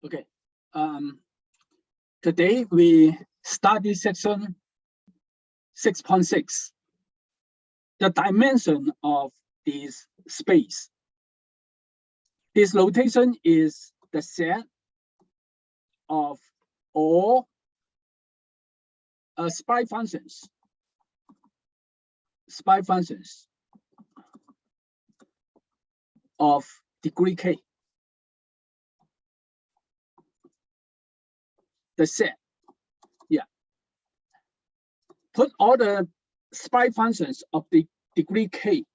Okay. Today we study section 6.6, the dimension of this space. This notation is the set of all spy functions of degree k. The set, yeah. Put all the spy functions of the degree k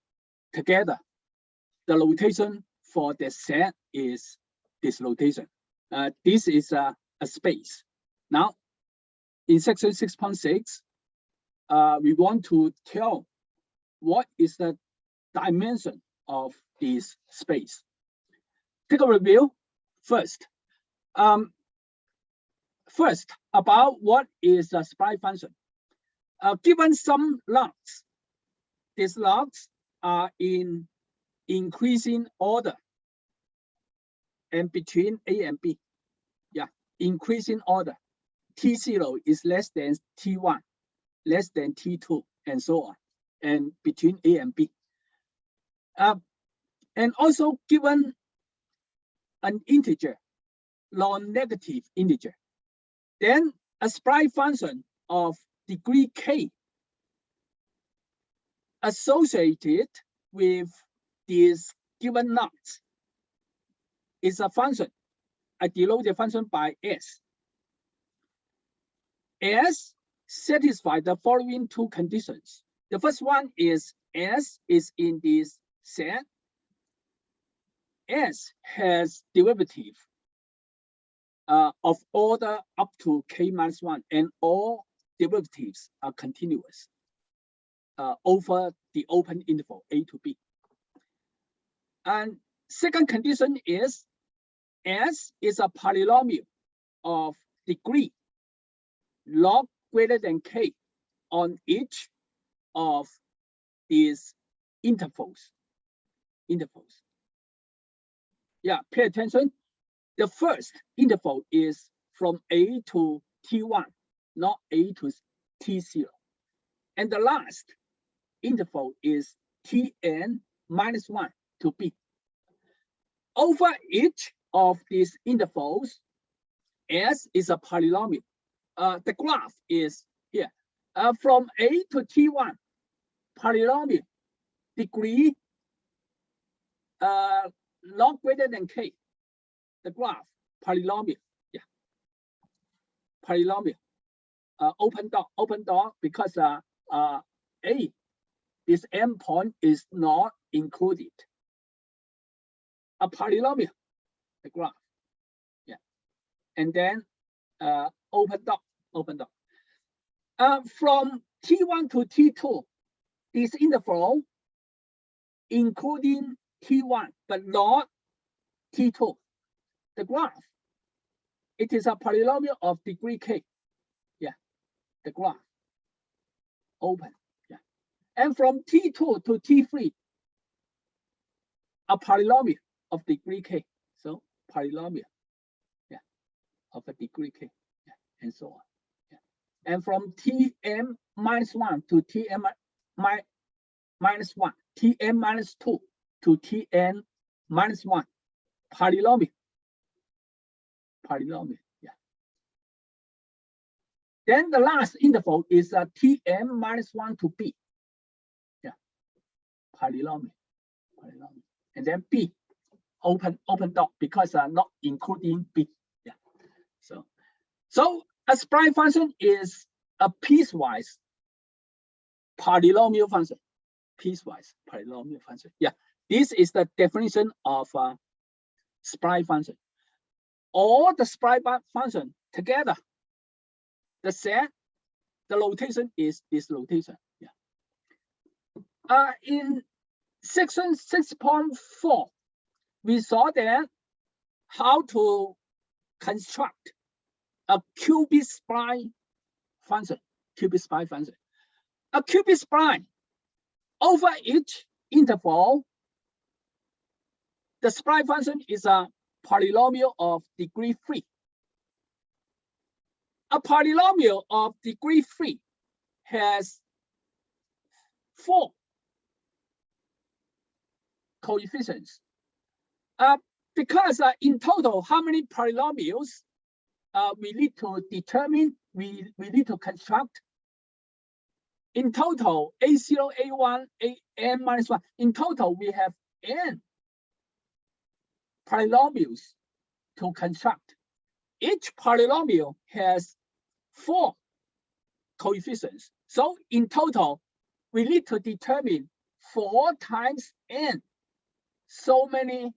together. The notation for the set is this notation. This is a space. Now, in section 6.6, we want to tell what is the dimension of this space. Take a review first. First, about what is a spy function. Given some logs, these logs are in increasing order and between A and B. Yeah, increasing order. T0 is less than T1, less than T2, and so on, and between A and B. And also given an integer, non-negative integer, then a spy function of degree k associated with these given logs is a function. I denote the function by S. S satisfies the following two conditions. The first one is S is in this set. S has derivative of order up to k-1, and all derivatives are continuous over the open interval A to B. And second condition is S is a polynomial of degree log greater than k on each of these intervals. Yeah, pay attention. The first interval is from A to T1, not A to T0. And the last interval is Tn minus 1 to B. Over each of these intervals, S is a polynomial. The graph is here. From A to T1, polynomial, degree log greater than k. The graph, polynomial, yeah. Polynomial, open dot, because A, this endpoint is not included. A polynomial, the graph, yeah. And then open dot. From T1 to T2, this interval, including T1, but not T2. The graph, it is a polynomial of degree k. Yeah, the graph, open. Yeah, and from T2 to T3, a polynomial of degree k. So polynomial, yeah, of a degree k, yeah, and so on. Yeah, and from Tm minus 1 to Tm minus 1, Tm minus 2 to Tn minus 1, polynomial. Yeah. Then the last interval is Tm minus 1 to B. Yeah, polynomial. And then B, open dot, because not including B. Yeah. So a spy function is a piecewise polynomial function. Yeah, this is the definition of spy function. All the spy function together, the set, the notation is this notation. Yeah. In section 6.4, we saw that how to construct a cubic spy function. A cubic spline over each interval, the spline function is a polynomial of degree 3. A polynomial of degree 3 has 4 coefficients. Because in total, how many polynomials we need to determine, we need to construct? In total, A0, A1, n minus 1. In total, we have n polynomials to construct. Each polynomial has 4 coefficients. So in total, we need to determine 4 times n, so many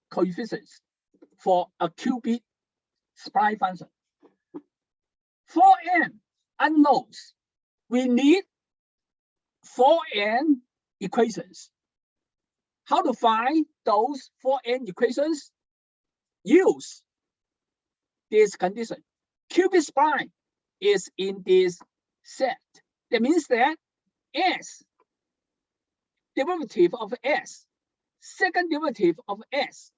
coefficients for a qubit spline function. For n unknowns, we need 4n equations. How to find those 4n equations? Use this condition. Qubit spline is in this set. That means that S, derivative of S, second derivative of S,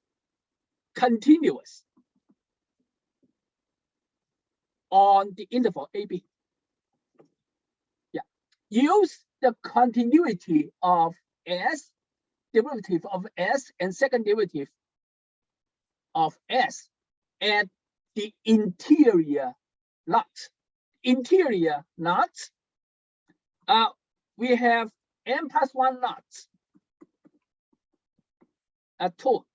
continuous on the interval AB. Yeah. Use the continuity of S, derivative of S, and second derivative of S at the interior nuts. Interior nuts, we have n plus 1 nuts at 2,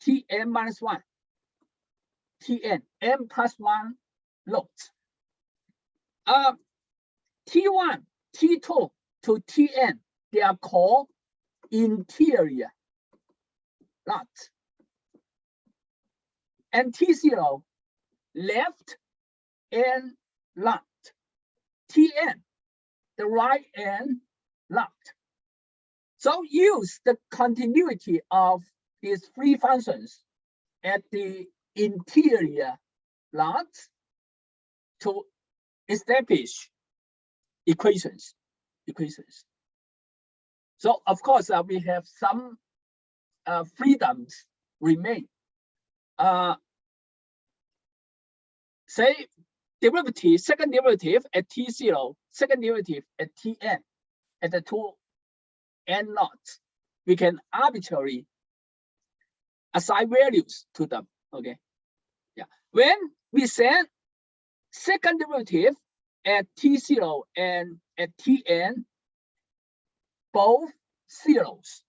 Tn minus 1, Tn, n plus 1 loads. T1, T2 to Tn, they are called interior nuts. And T0, left and nut. Tn, the right and nut. So use the continuity of these 3 functions at the interior nuts to establish equations. So of course we have some freedoms remain. Say derivative, second derivative at T0, second derivative at Tn, at the 2 n knots. We can arbitrarily assign values to them. Okay. Yeah. When we set second derivative at T0 and at Tn, both zeros,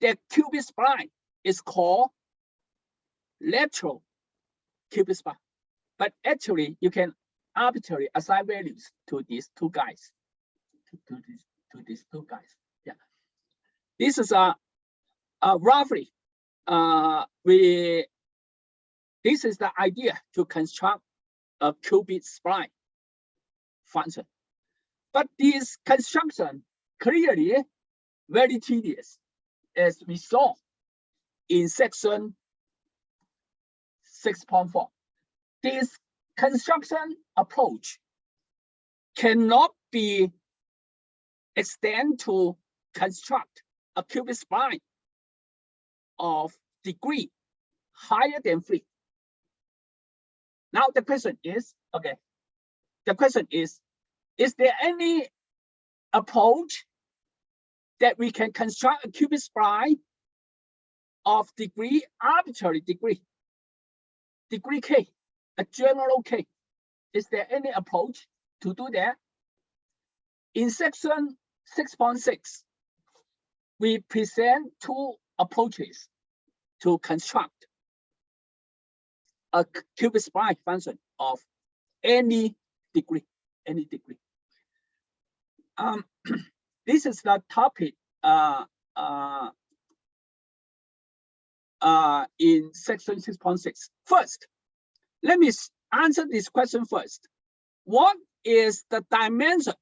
the qubit spline is called lateral qubit spline. But actually, you can arbitrarily assign values to these 2 guys. To these 2 guys. Yeah. This is roughly this is the idea to construct a qubit spline function. But this construction clearly very tedious, as we saw in section 6.4. This construction approach cannot be extended to construct a qubit spline of degree higher than 3. Now the question is, okay, the question is there any approach that we can construct a qubit spline of degree, arbitrary degree K, a general K? Is there any approach to do that? In section 6.6, we present 2 approaches to construct a qubit spline function of any degree. This is the topic in section 6.6. First, let me answer this question first. What is the dimension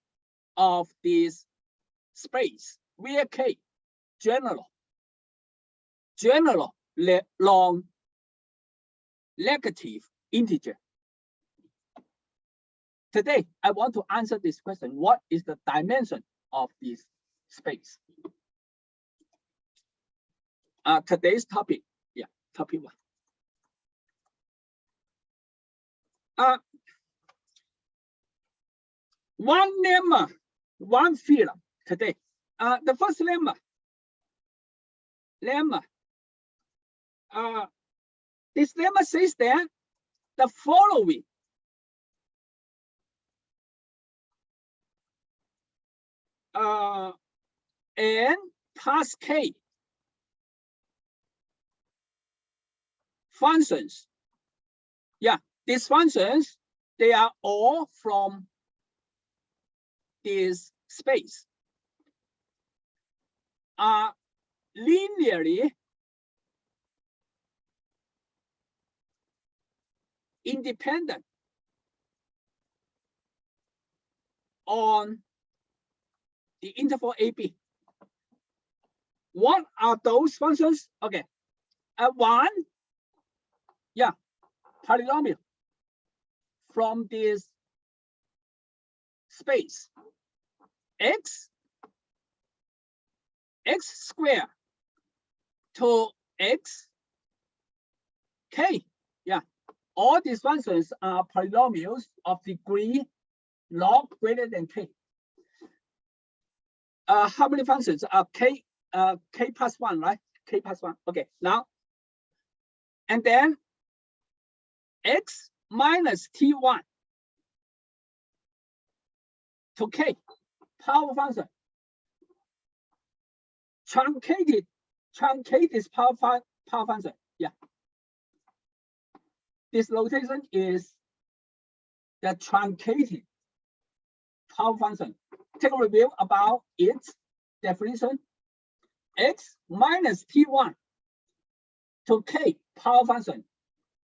of this space where K, general long negative integer? Today, I want to answer this question. What is the dimension of this space? today's topic. Yeah, topic 1. One lemma, one theorem today. The first lemma. This lemma says that the following n plus k functions. Yeah, these functions, they are all from this space, are linearly independent on the interval AB. What are those functions? Okay, one, yeah, polynomial from this space, x squared to x k. Yeah, all these functions are polynomials of degree log greater than k. How many functions are k? K plus 1, right? K plus 1. Okay, now, and then x minus t1 to k, power function. Truncated this power function. Yeah. This notation is the truncated power function. Take a review about its definition. X minus t1 to k power function.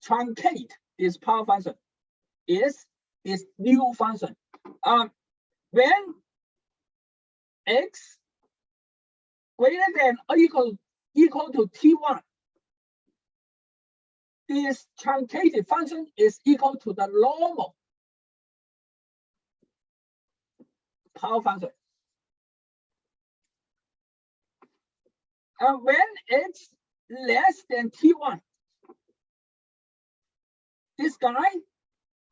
Truncate this power function is this new function. When x greater than or equal to t1, this truncated function is equal to the normal power function. When x less than t1, this guy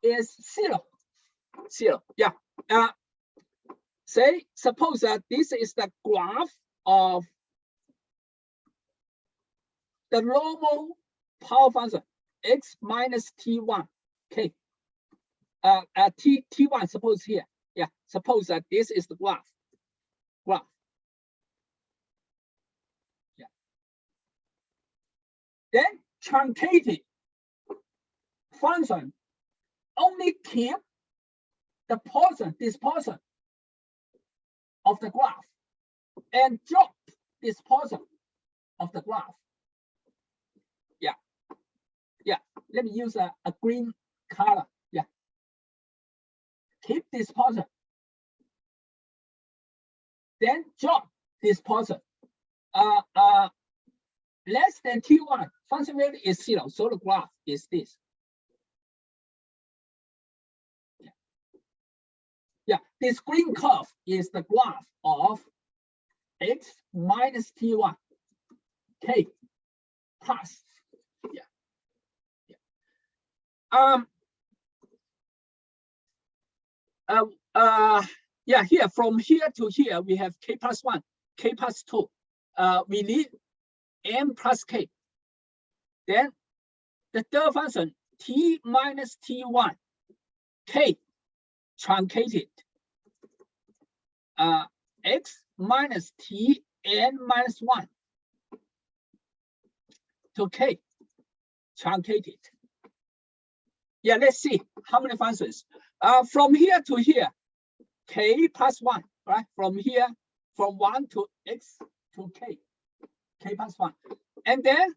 is 0. Yeah. Suppose that this is the graph of the normal power function x minus t1 k. T1 suppose here. Yeah, suppose that this is the graph. Yeah. Then truncated function only keep the portion, this portion of the graph, and drop this portion of the graph. Yeah, let me use a green color. Yeah, keep this portion, then drop this portion. Less than t1, function value is 0, so the graph is this. Yeah, this green curve is the graph of x minus t1 k plus. Yeah, here from here to here we have k plus 1, k plus 2. We need m plus k. Then the third function t minus t1 k truncated x minus t n minus 1 to k truncated. Yeah, let's see how many functions. From here to here, k plus 1, right? From here, from 1 to x to k plus 1. And then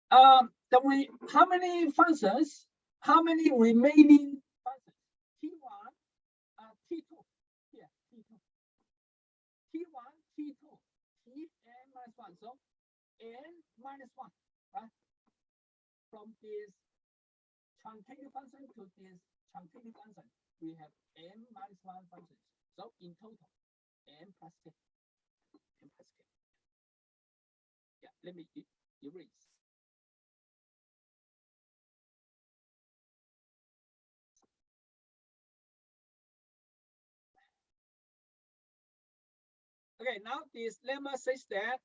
how many functions? How many remaining functions? T1, T2, here, T2. T1, T2, Tn minus 1. So n minus 1, right? From this truncated function to this truncated function, we have n minus 1 functions. So in total, n plus k. Yeah, let me erase. Okay, now this lemma says that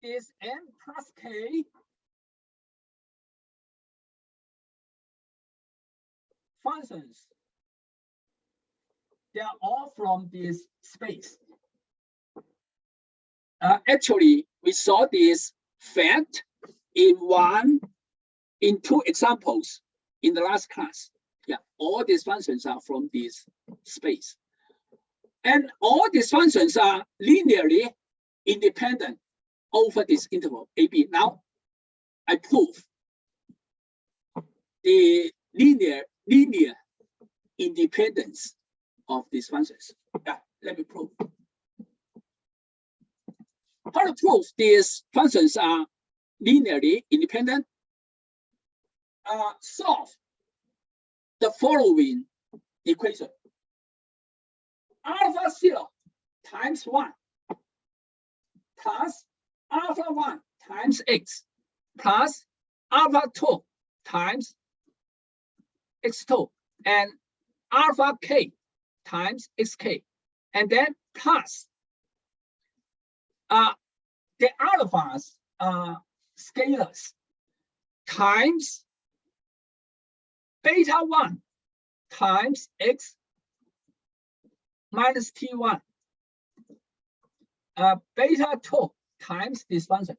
this n plus k functions, they are all from this space. Actually, we saw this fact in two examples in the last class. Yeah, all these functions are from this space. And all these functions are linearly independent over this interval AB. Now, I prove the linear independence of these functions. Yeah, let me prove. How to prove these functions are linearly independent? Solve the following equation. Alpha 0 times 1 plus alpha 1 times x plus alpha 2 times x2 and alpha k times xk, and then plus the alphas are scalars times beta 1 times x minus t1 beta 2 times this function.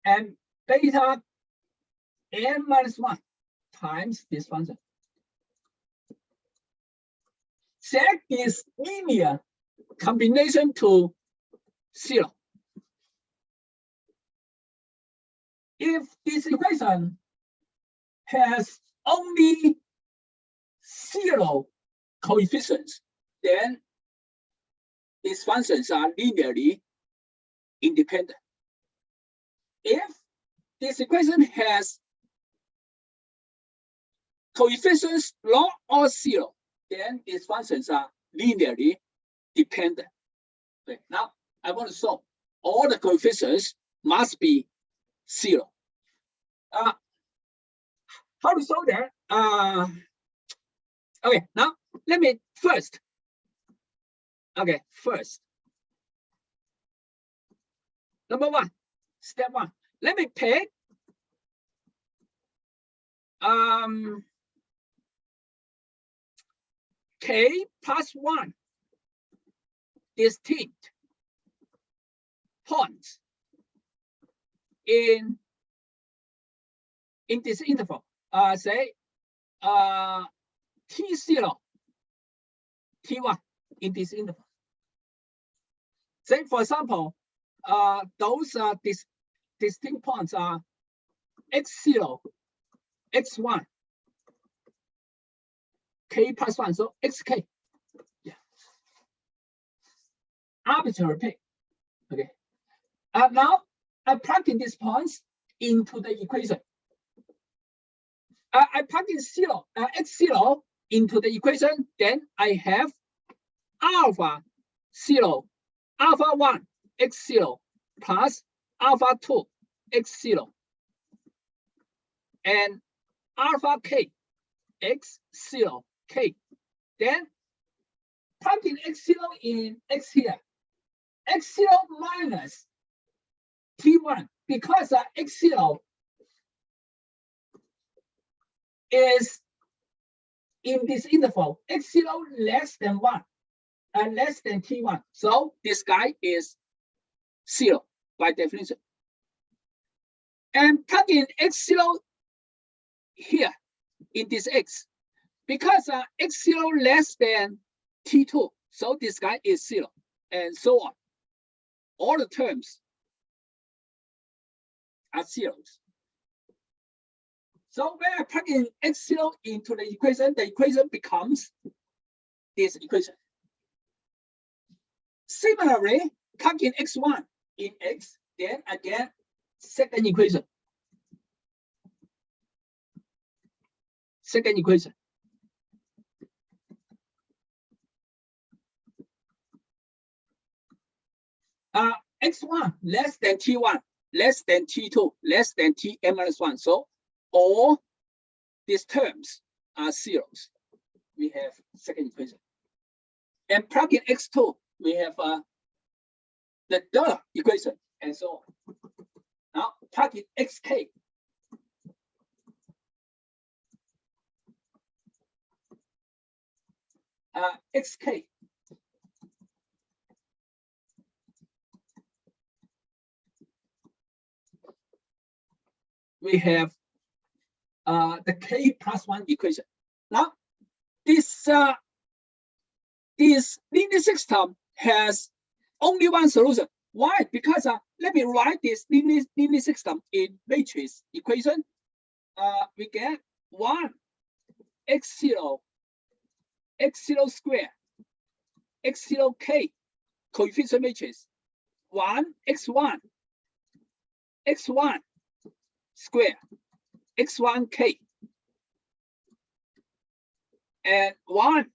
And beta n minus 1 times this function. Set this linear combination to 0. If this equation has only 0 coefficients, then these functions are linearly independent. If this equation has coefficients log or 0, then these functions are linearly dependent. Okay, now I want to solve. All the coefficients must be 0. How to solve that? Okay, now let me first. Okay, first. Number 1, step 1. Let me pick k plus 1 distinct points in this interval. Say T0, T1 in this interval. Say, for example, those distinct points are x0, x1, k plus 1, so xk. Yeah. Arbitrary pick. Okay. Now I plug in these points into the equation. I plug in x0 into the equation, then I have alpha 0, alpha 1 x0 plus alpha 2 x0 and alpha k x0 k. Then plug in x0 in x here. x0 minus t1, because x0 is in this interval, x0 less than 1 and less than t1. So this guy is 0 by definition. And plug in x0 here in this x, because x0 less than t2. So this guy is 0, and so on. All the terms are zeros. So when I plug in x0 into the equation becomes this equation. Similarly, plug in x1 in x, then I get second equation. Second equation. x1 less than t1, less than t2, less than tn minus 1. So all these terms are zeros. We have second equation. And plug in x2, we have the third equation, and so on. Now plug in xk. Xk. We have the k plus 1 equation. Now this linear system has only one solution. Why? Because let me write this linear system in matrix equation. We get 1 x0 square x0 k coefficient matrix 1 x1 square x1 k and 1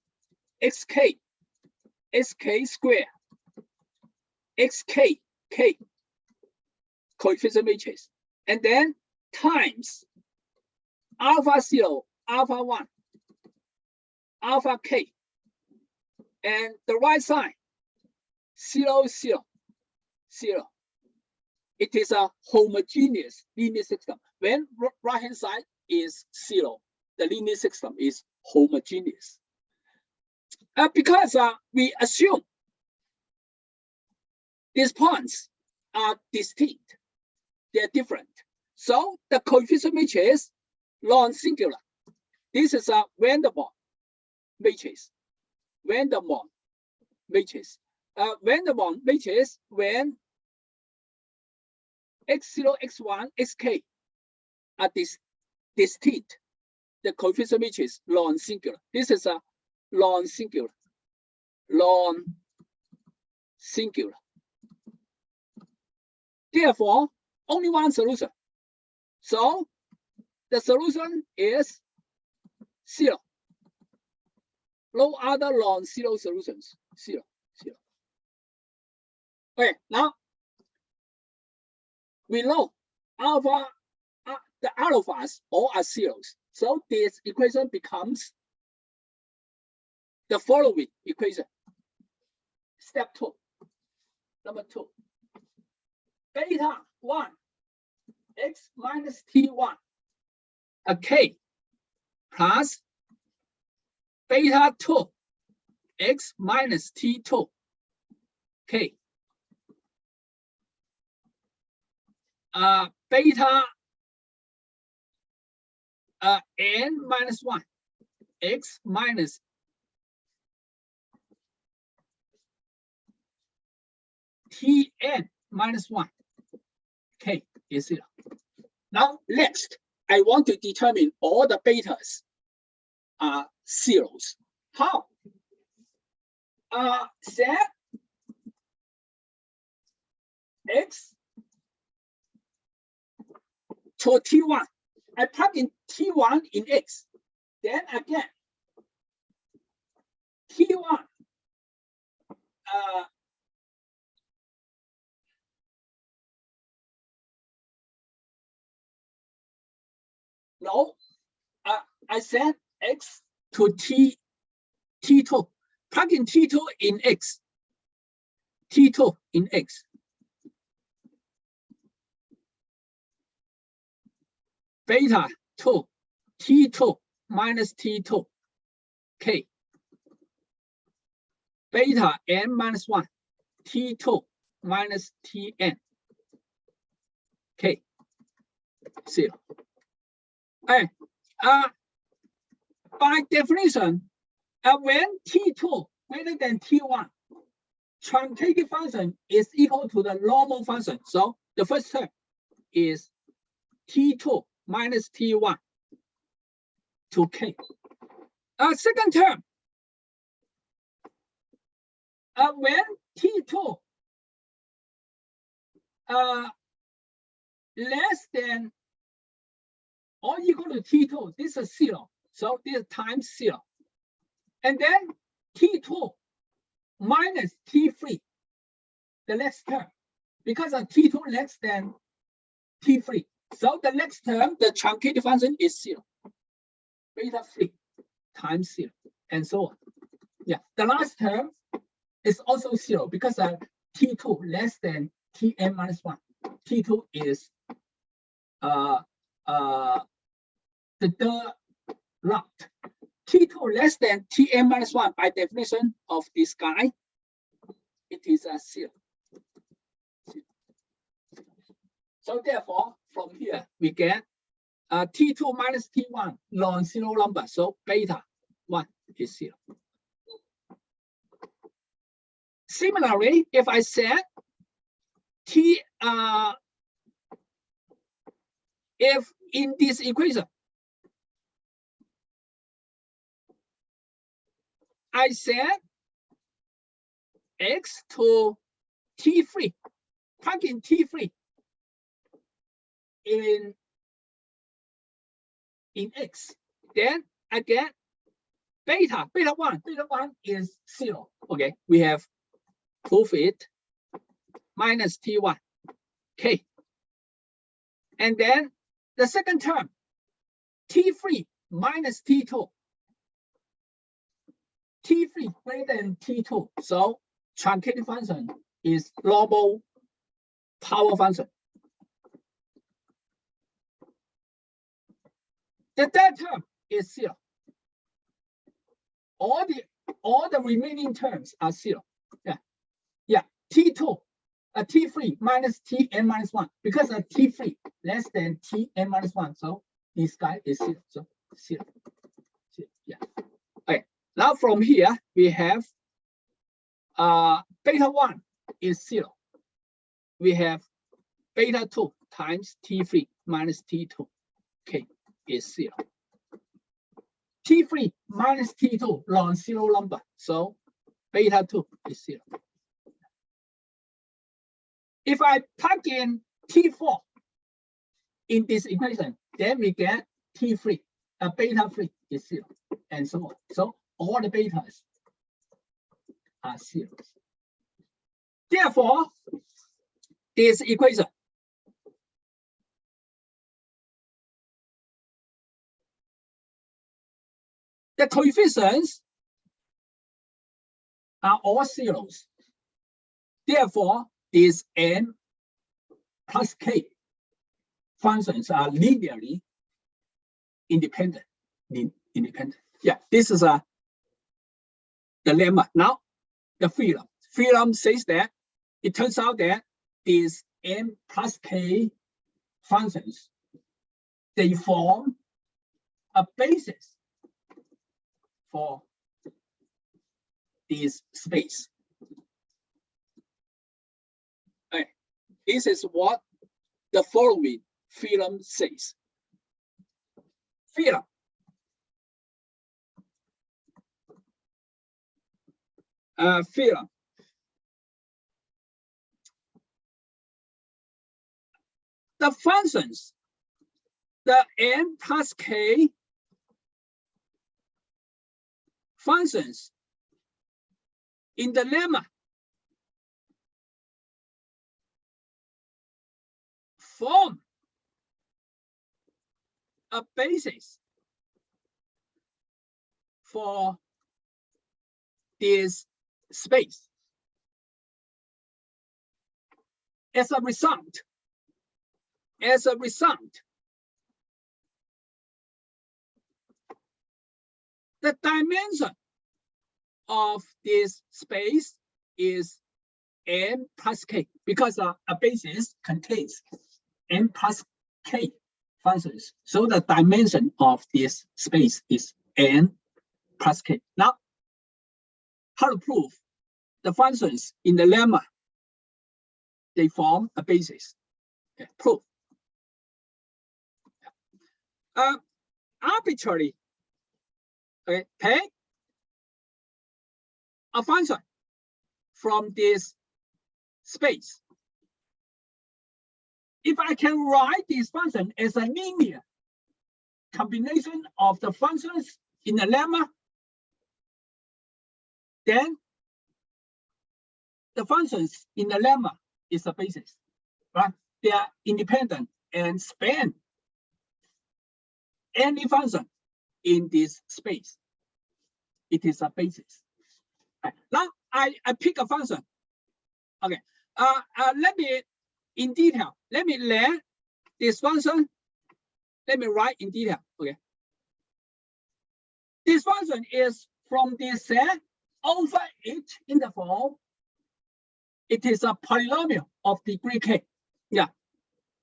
xk square xk k coefficient matrix, and then times alpha 0 alpha 1 alpha k, and the right side 0 0 0. It is a homogeneous linear system. When right hand side is 0, the linear system is homogeneous. Because we assume these points are distinct, they're different. So the coefficient matrix is non-singular. This is a van der Waals matrix. Van der Waals matrix. Van der Waals matrix when x0, x1, xk are distinct. The coefficient matrix is non-singular. This is a non-singular. Non-singular. Therefore, only one solution. So the solution is 0. No other non-zero solutions. 0, 0. Okay, now we know alpha, the alphas all are zeros. So this equation becomes the following equation. Step 2, number 2. Beta 1 x minus t1 k plus beta 2 x minus t2 k beta n minus 1 x minus tn minus 1 k is 0. Now next, I want to determine all the betas are zeros. How? Set x to t1. I plug in t1 in x. Then again, t1 no, I set x to t2. Plug in t2 in x. T2 in x. Beta 2 t2 minus t2 k. Beta n minus 1 t2 minus tn k 0. Okay. By definition, when t2 greater than t1, truncated function is equal to the normal function. So the first term is t2 minus t1 to k. Second term, when t2 less than or equal to t2, this is 0. So this is times 0. And then t2 minus t3, the next term, because T2 less than T3. So the next term, the truncated function is 0. Beta 3 times 0, and so on. Yeah, the last term is also 0 because T2 less than Tn minus 1. T2 is the third round. T2 less than Tn minus 1 by definition of this guy, it is a 0. So therefore, from here we get T2 minus T1 non-zero number. So beta 1 is 0. Similarly, if I said if in this equation I said x to T3, plug in T3 in x, then I get beta 1 is 0. Okay, we have prove it, minus T1 k, and then the second term T3 minus T2, T3 greater than T2, so truncated function is normal power function. The third term is 0. All the remaining terms are 0. Yeah. T2, T3 minus Tn minus 1, because T3 less than Tn minus 1, so this guy is 0. So 0. Yeah. Okay. Now from here we have beta 1 is 0. We have beta 2 times T3 minus T2 k is 0. T3 minus T2 non-zero number, so beta 2 is 0. If I plug in T4 in this equation, then we get T3, beta 3 is 0, and so on. So all the betas are 0. Therefore, this equation the coefficients are all zeros. Therefore, these n plus k functions are linearly independent. Yeah, this is the lemma. Now, the theorem. Theorem says that it turns out that these n plus k functions, they form a basis for this space. Okay. This is what the following theorem says. Theorem. Theorem. The functions, the n plus k functions in the lemma form a basis for this space. As a result, the dimension of this space is n plus k, because a basis contains n plus k functions. So the dimension of this space is n plus k. Now, how to prove the functions in the lemma? They form a basis. Okay, proof. Arbitrarily, okay, take a function from this space. If I can write this function as a linear combination of the functions in the lemma, then the functions in the lemma is a basis, right? They are independent and span any function in this space. It is a basis. Right. Now I pick a function. Okay. Let me in detail. Let me let this function. Let me write in detail. Okay. This function is from this set over each interval. It is a polynomial of degree k. Yeah.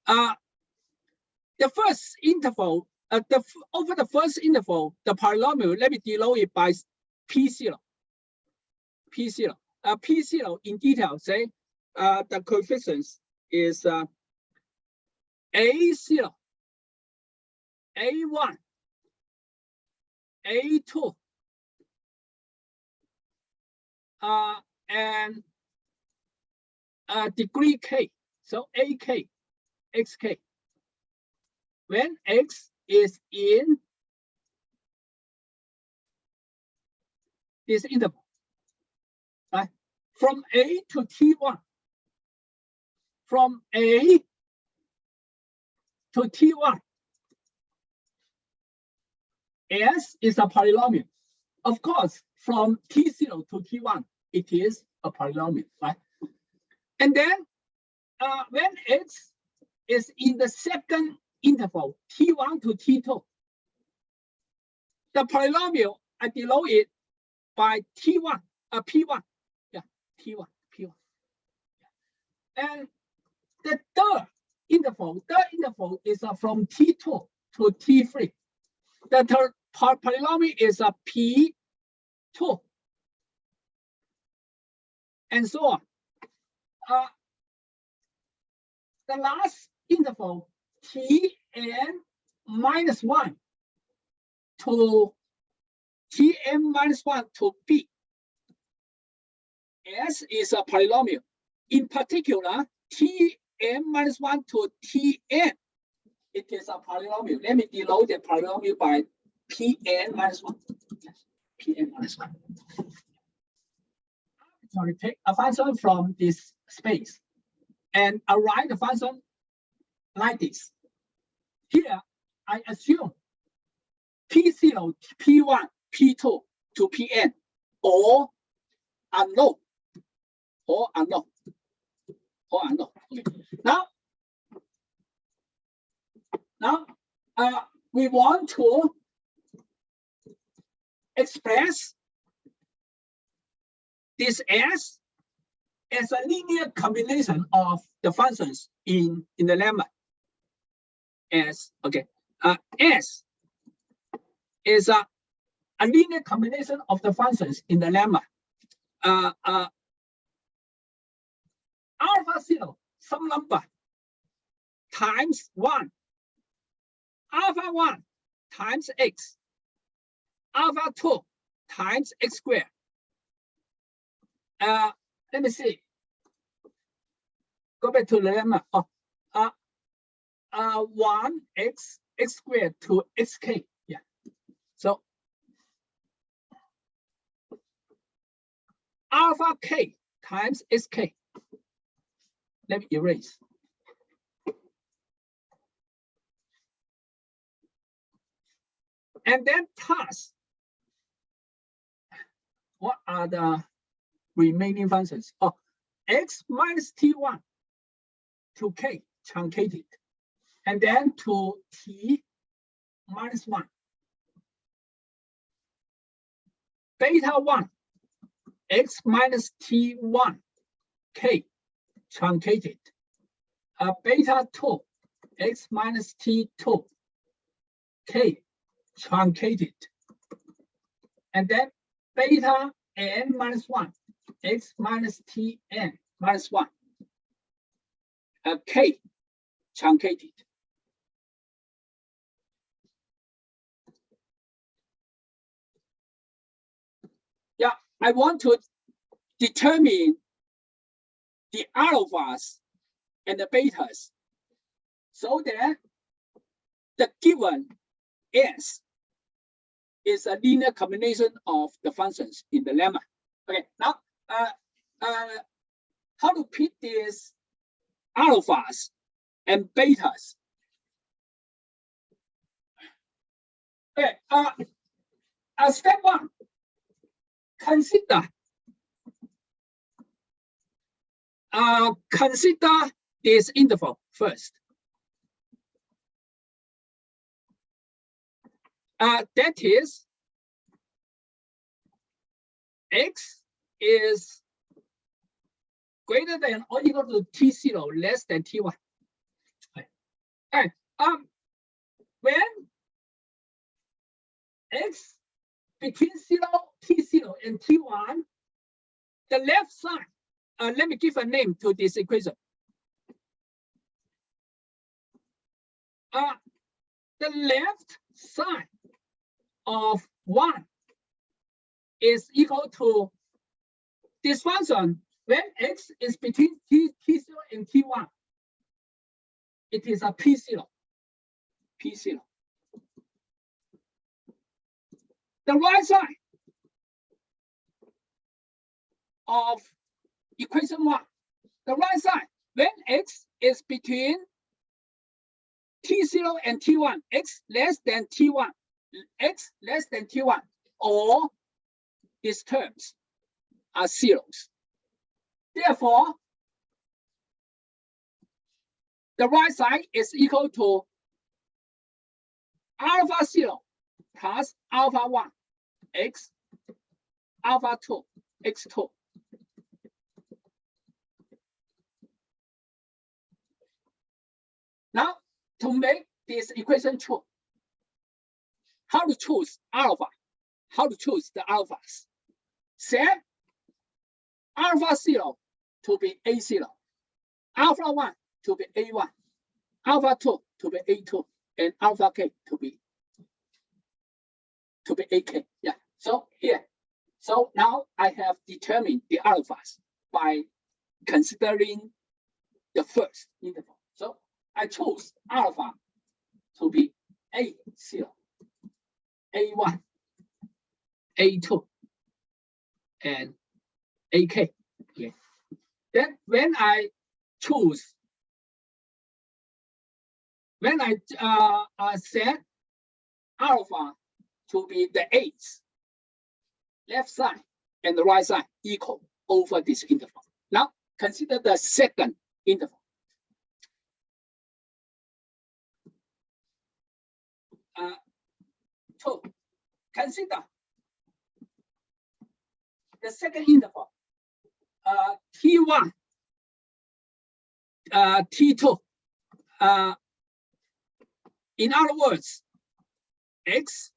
The first interval, over the first interval, the polynomial, let me denote it by P0. P0. P0 in detail, say the coefficients is A0, A1, A2, and degree k, so AK, XK. When X is in this interval, right? From A to T1, from A to T1, S is a polynomial. Of course, from T0 to T1, it is a polynomial, right? And then when X is in the second interval, T1 to T2, the polynomial, I denote it by T1, P1, yeah, T1, P1. And the third interval is from T2 to T3. The third polynomial is a P2, and so on. The last interval, Tn minus 1 to Tn minus 1 to B. S is a polynomial. In particular, Tn minus 1 to Tn, it is a polynomial. Let me denote the polynomial by Pn minus 1. Pn minus 1. Sorry, take a function from this space and I write the function like this. Here, I assume P0, P1, P2 to Pn, or unknown, or unknown, or unknown. Okay. Now, we want to express this S as a linear combination of the functions in the lemma. S, okay. S is a linear combination of the functions in the lemma. Alpha 0, some number, times 1. Alpha 1 times x. Alpha 2 times x squared. Let me see. Go back to the lemma. 1x squared to xk. Yeah. So alpha k times sk. Let me erase. And then thus, what are the remaining functions? Oh, x minus t1 to k truncated, and then to t minus 1. Beta 1, x minus t1 k truncated. Beta 2, x minus t2 k truncated. And then beta n minus 1, x minus tn minus 1, k truncated. Yeah, I want to determine the alphas and the betas so that the given S is a linear combination of the functions in the lemma. Okay, now how to put this alphas and betas. Okay, step one, consider this interval first. That is, x is greater than or equal to t0 less than t1. Okay. When x between t0 and t1, the left side, let me give a name to this equation. The left side of 1 is equal to this function when x is between t0 and t1. It is a p0. The right side of equation 1, the right side, when x is between t0 and t1, x less than t1, all these terms are zeros. Therefore, the right side is equal to alpha 0 plus alpha 1 x alpha 2 x2. Now, to make this equation true, how to choose alpha? How to choose the alphas? Set alpha 0 to be A0, alpha 1 to be A1, alpha 2 to be A2, and alpha k to be AK. Yeah. So here, so now I have determined the alphas by considering the first interval. So I chose alpha to be A0, A1, A2, and AK. Okay. Then when I set alpha to be the eighth, left side and the right side equal over this interval. Now consider the second interval. To consider the second interval, T1, T2. In other words, x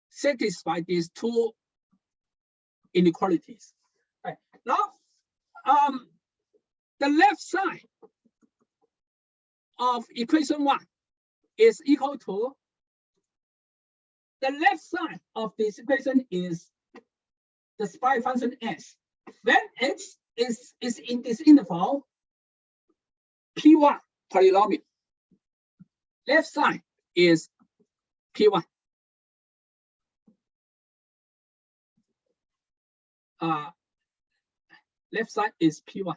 satisfy these two inequalities. Right. Now, the left side of equation 1 is equal to the left side of this equation is the spy function s. When x is in this interval, P1 polynomial. Left side is P1. Left side is P1.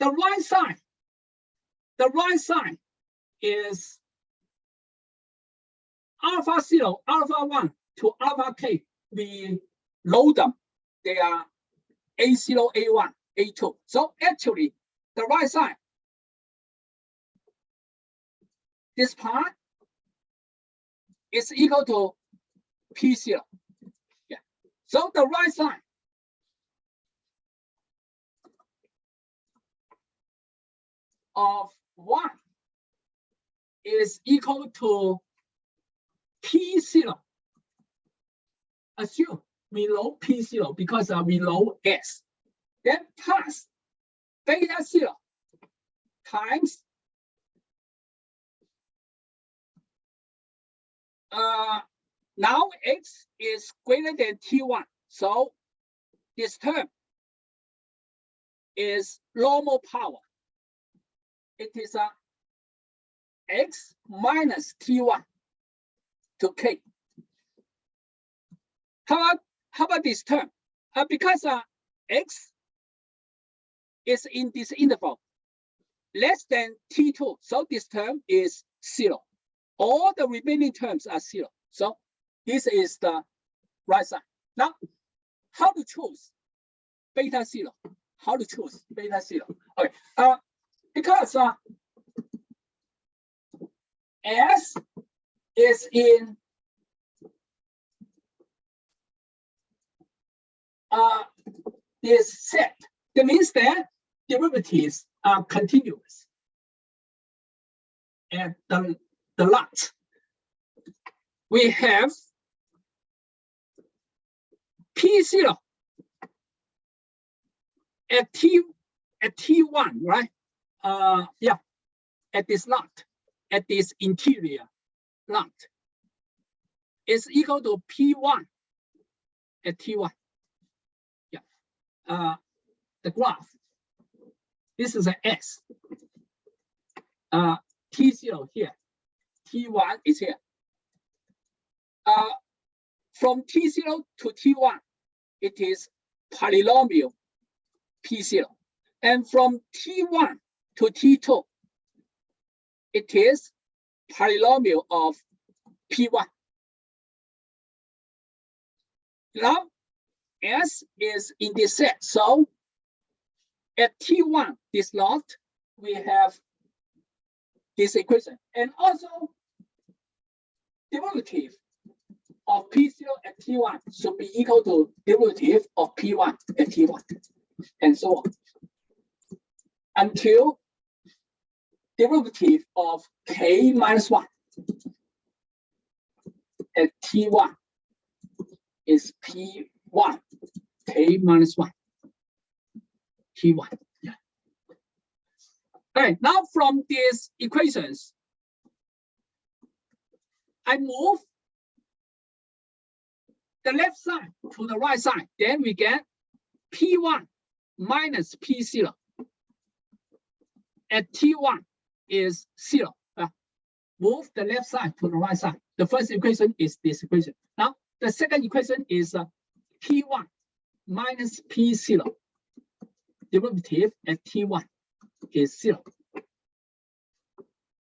The right side is alpha 0, alpha 1 to alpha k. We load them. They are A0, A1, A2. So actually, the right side, this part is equal to P0. Yeah. So the right side of 1 is equal to P0. Assume we load P0 because we load S. Then plus beta 0 times now x is greater than T1. So this term is normal power. It is x minus T1 to k. How about this term? Because x is in this interval less than t2, so this term is 0. All the remaining terms are 0. So this is the right side. Now, how to choose beta 0? How to choose beta 0? Okay, because S is in this set. That means that derivatives are continuous at the lot. We have P0 at T1, right? Yeah, at this lot, at this interior lot is equal to P1 at T1. Yeah, the graph. This is an S. T0 here. T1 is here. From T0 to T1, it is polynomial P0. And from T1 to T2, it is polynomial of P1. Now, S is in this set. So at T1, this lot, we have this equation. And also, derivative of P0 at T1 should be equal to derivative of P1 at T1, and so on. Until derivative of K minus 1 at T1 is P1, K minus 1, T1. Yeah. All right, now from these equations, I move the left side to the right side. Then we get P1 minus P0 at T1 is 0. Move the left side to the right side. The first equation is this equation. Now, the second equation is P1 minus P0. Derivative at T1 is 0.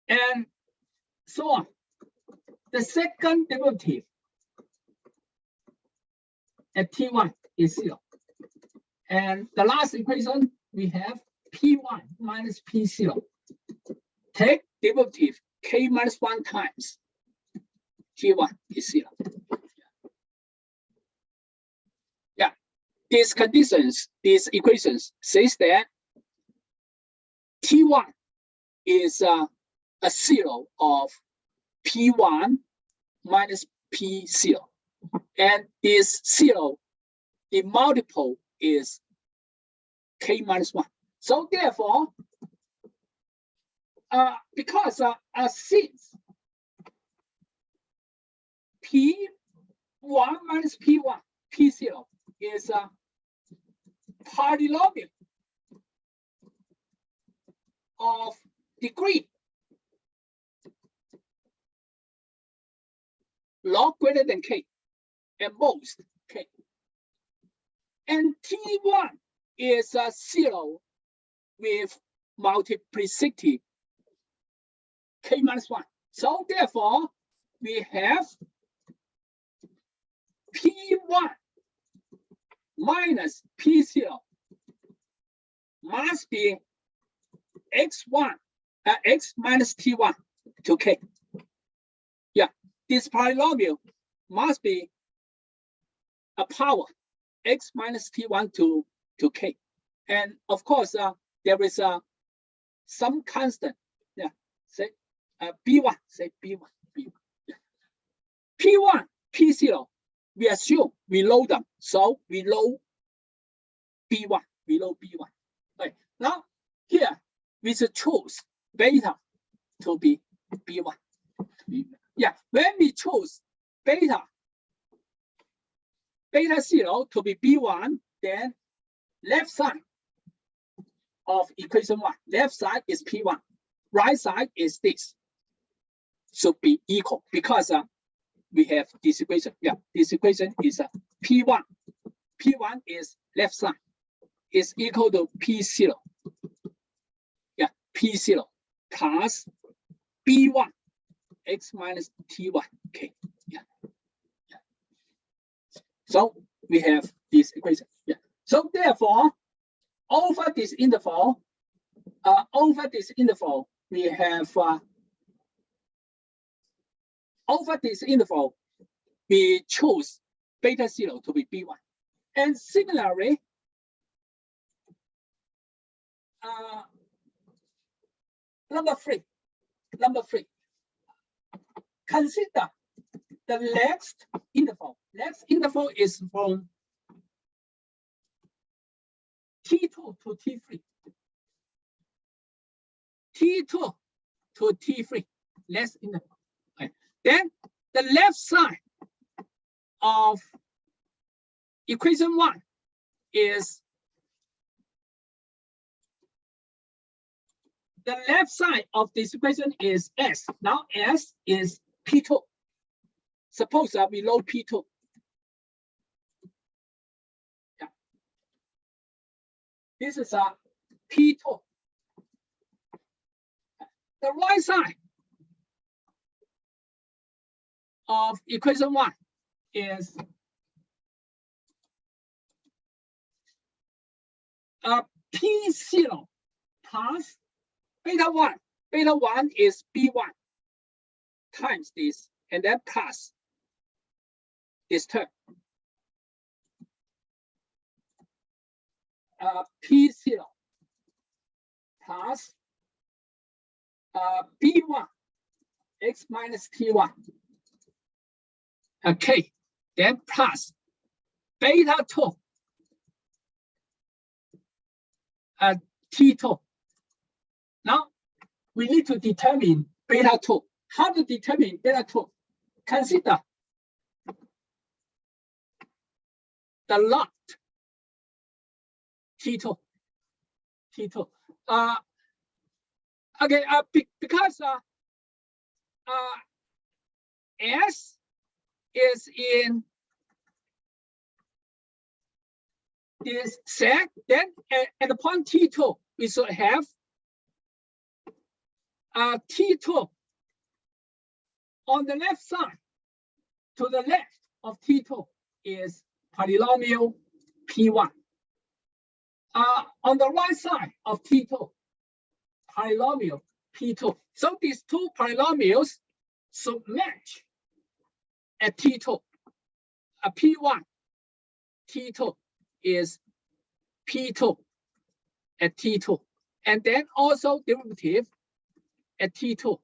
And so on. The second derivative at T1 is 0. And the last equation, we have P1 minus P0. Take derivative K minus 1 times T1 is 0. Yeah, these conditions, these equations says that T1 is a 0 of P1 minus P0. And this 0, the multiple is K minus 1. So therefore, because since P1 minus P1, P0 is a polynomial of degree log greater than K, at most K. And T1 is a 0 with multiplicity K minus 1. So therefore, we have P1 minus P0 must be X1, X minus T1 to K. Yeah, this polynomial must be a power X minus T1 to K. And of course, there is some constant. Yeah, say B1, say B1, B1. Yeah. P1, P0, we assume we load them. So we load B1, we load B1. Right. Now, here, we should choose beta to be B1. Yeah, when we choose beta 0 to be B1, then left side of equation 1, left side is P1, right side is this, should be equal because we have this equation. Yeah, this equation is P1 P1 is left side, is equal to P0. Yeah, P0 plus B1 x minus T1. Okay. Yeah. Yeah. So we have this equation. Yeah. So therefore, over this interval, we have over this interval, we choose beta 0 to be B1. And similarly, number three, consider the next interval. Next interval is from T2 to T3. T2 to T3, next interval. Okay. Then the left side of equation 1 is the left side of this equation is S. Now S is P2. Suppose that we load P2. Yeah. This is a P2. The right side of equation 1 is P0 plus beta 1. Beta 1 is B1 times this, and then plus this term. P0 plus B1 x minus T1. Okay, then plus beta 2 T2. Now we need to determine beta 2. How to determine beta 2? Consider the lot T2. Okay, because S is in this set, then at the point T2, we should have T2 on the left side. To the left of T2 is polynomial P1. On the right side of T2, polynomial P2. So these two polynomials should match at T2. P1, T2 is P2 at T2. And then also derivative at T2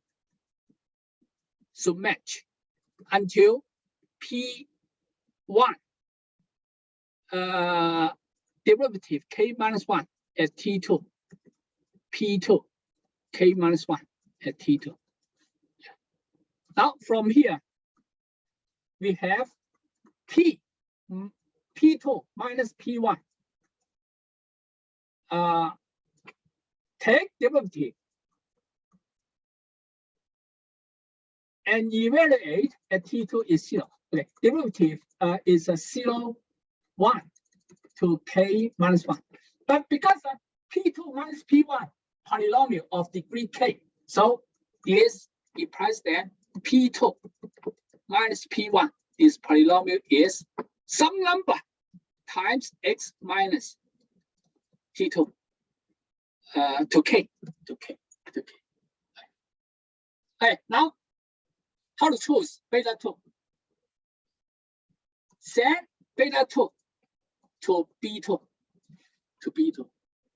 should match until P1 derivative k minus 1 at T2. P2 k minus 1 at T2. Now from here, we have P2 minus P1. Take derivative and evaluate at T2 is 0. Okay, derivative is a 0, 1 to k minus 1. But because P2 minus P1 polynomial of degree k, so this implies that P2 minus P1, this polynomial is some number times x minus T2 to k. Okay, now how to choose beta 2? Set beta 2 to B2.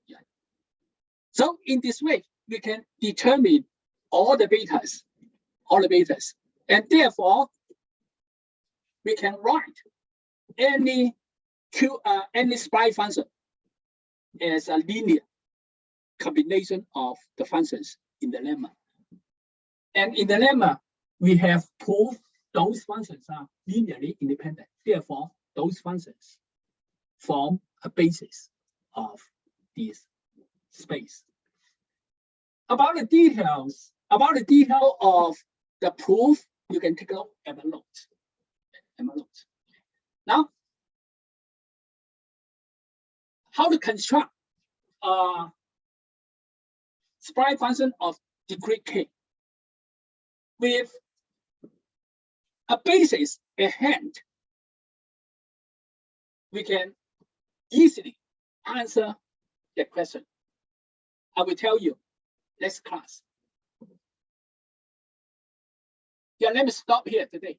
Yeah. So in this way, we can determine all the betas, and therefore we can write any sprite function as a linear combination of the functions in the lemma. And in the lemma, we have proved those functions are linearly independent. Therefore, those functions form a basis of this space. About the details of the proof, you can take a look at the notes. Now, how to construct sprite function of degree k with a basis at hand. We can easily answer the question. I will tell you next class. Yeah, let me stop here today.